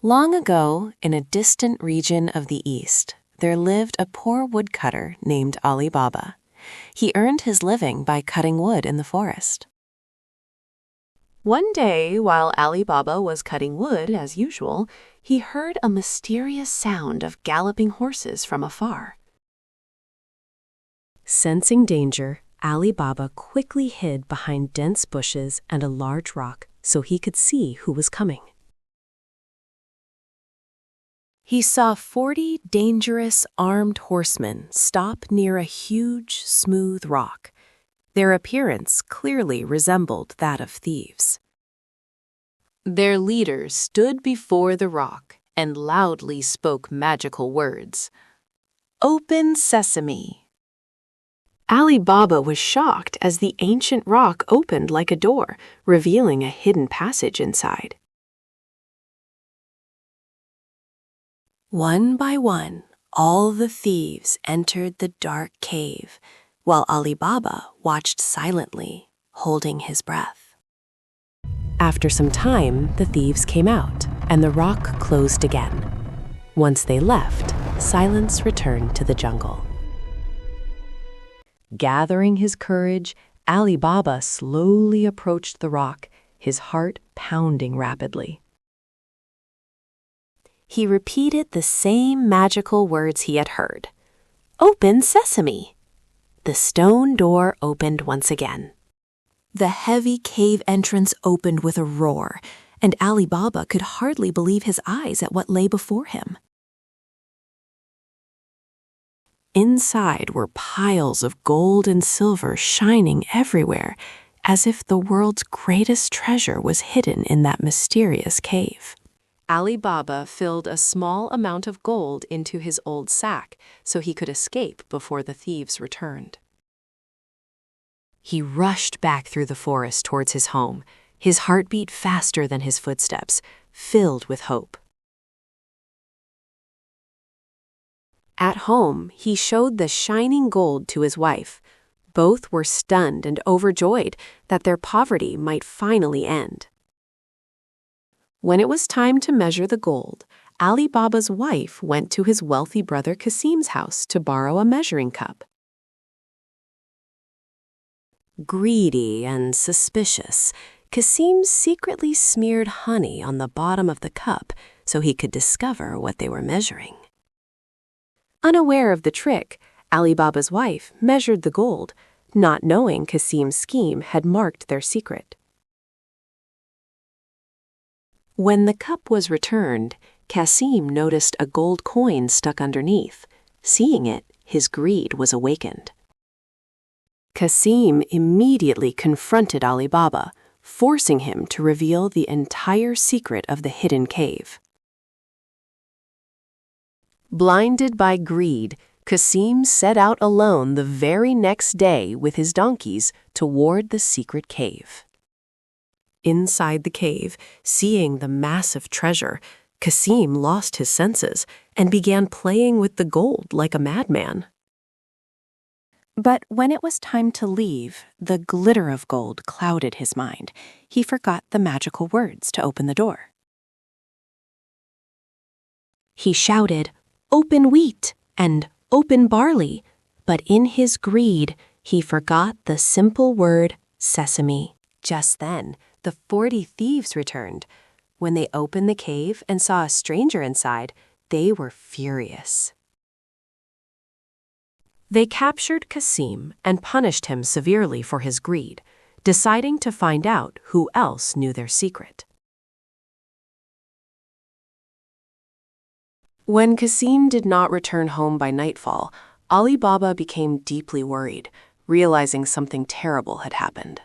Long ago, in a distant region of the East, there lived a poor woodcutter named Ali Baba. He earned his living by cutting wood in the forest. One day, while Ali Baba was cutting wood as usual, he heard a mysterious sound of galloping horses from afar. Sensing danger, Ali Baba quickly hid behind dense bushes and a large rock so he could see who was coming. He saw 40 dangerous armed horsemen stop near a huge, smooth rock. Their appearance clearly resembled that of thieves. Their leader stood before the rock and loudly spoke magical words. "Open Sesame." Ali Baba was shocked as the ancient rock opened like a door, revealing a hidden passage inside. One by one, all the thieves entered the dark cave, while Ali Baba watched silently, holding his breath. After some time, the thieves came out, and the rock closed again. Once they left, silence returned to the jungle. Gathering his courage, Ali Baba slowly approached the rock, his heart pounding rapidly. He repeated the same magical words he had heard. "Open Sesame!" The stone door opened once again. The heavy cave entrance opened with a roar, and Ali Baba could hardly believe his eyes at what lay before him. Inside were piles of gold and silver shining everywhere, as if the world's greatest treasure was hidden in that mysterious cave. Ali Baba filled a small amount of gold into his old sack so he could escape before the thieves returned. He rushed back through the forest towards his home, his heart beat faster than his footsteps, filled with hope. At home, he showed the shining gold to his wife. Both were stunned and overjoyed that their poverty might finally end. When it was time to measure the gold, Ali Baba's wife went to his wealthy brother Cassim's house to borrow a measuring cup. Greedy and suspicious, Cassim secretly smeared honey on the bottom of the cup so he could discover what they were measuring. Unaware of the trick, Ali Baba's wife measured the gold, not knowing Cassim's scheme had marked their secret. When the cup was returned, Cassim noticed a gold coin stuck underneath. Seeing it, his greed was awakened. Cassim immediately confronted Ali Baba, forcing him to reveal the entire secret of the hidden cave. Blinded by greed, Cassim set out alone the very next day with his donkeys toward the secret cave. Inside the cave, seeing the massive treasure, Cassim lost his senses and began playing with the gold like a madman. But when it was time to leave, the glitter of gold clouded his mind. He forgot the magical words to open the door. He shouted, "Open wheat!" and "Open barley!" but in his greed, he forgot the simple word sesame. Just then, the 40 thieves returned. When they opened the cave and saw a stranger inside, they were furious. They captured Cassim and punished him severely for his greed, deciding to find out who else knew their secret. When Cassim did not return home by nightfall, Ali Baba became deeply worried, realizing something terrible had happened.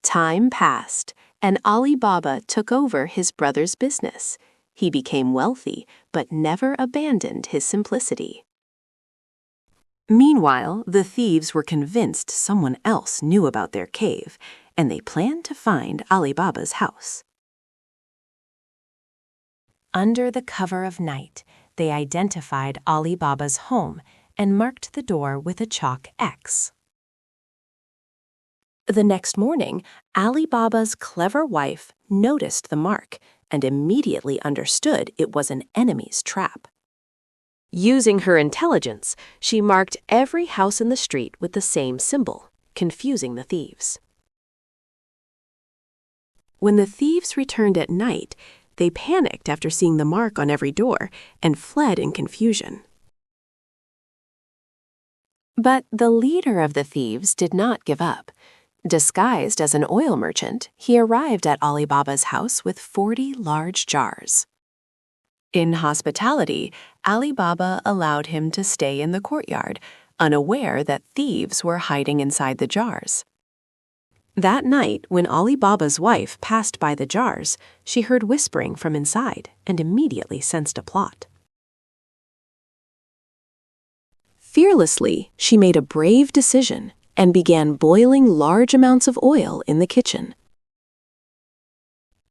Time passed, and Ali Baba took over his brother's business. He became wealthy, but never abandoned his simplicity. Meanwhile, the thieves were convinced someone else knew about their cave, and they planned to find Ali Baba's house. Under the cover of night, they identified Ali Baba's home and marked the door with a chalk X. The next morning, Ali Baba's clever wife noticed the mark and immediately understood it was an enemy's trap. Using her intelligence, she marked every house in the street with the same symbol, confusing the thieves. When the thieves returned at night, they panicked after seeing the mark on every door and fled in confusion. But the leader of the thieves did not give up. Disguised as an oil merchant, he arrived at Ali Baba's house with 40 large jars. In hospitality, Ali Baba allowed him to stay in the courtyard, unaware that thieves were hiding inside the jars. That night, when Ali Baba's wife passed by the jars, she heard whispering from inside and immediately sensed a plot. Fearlessly, she made a brave decision and began boiling large amounts of oil in the kitchen.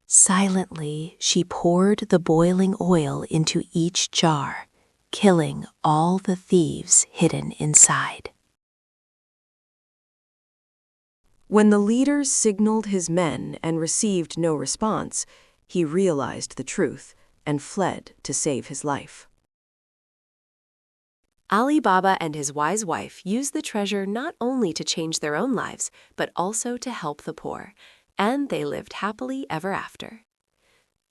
Silently, she poured the boiling oil into each jar, killing all the thieves hidden inside. When the leader signaled his men and received no response, he realized the truth and fled to save his life. Ali Baba and his wise wife used the treasure not only to change their own lives, but also to help the poor, and they lived happily ever after.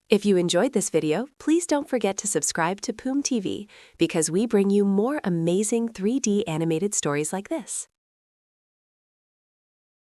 If you enjoyed this video, please don't forget to subscribe to Poom TV because we bring you more amazing 3D animated stories like this.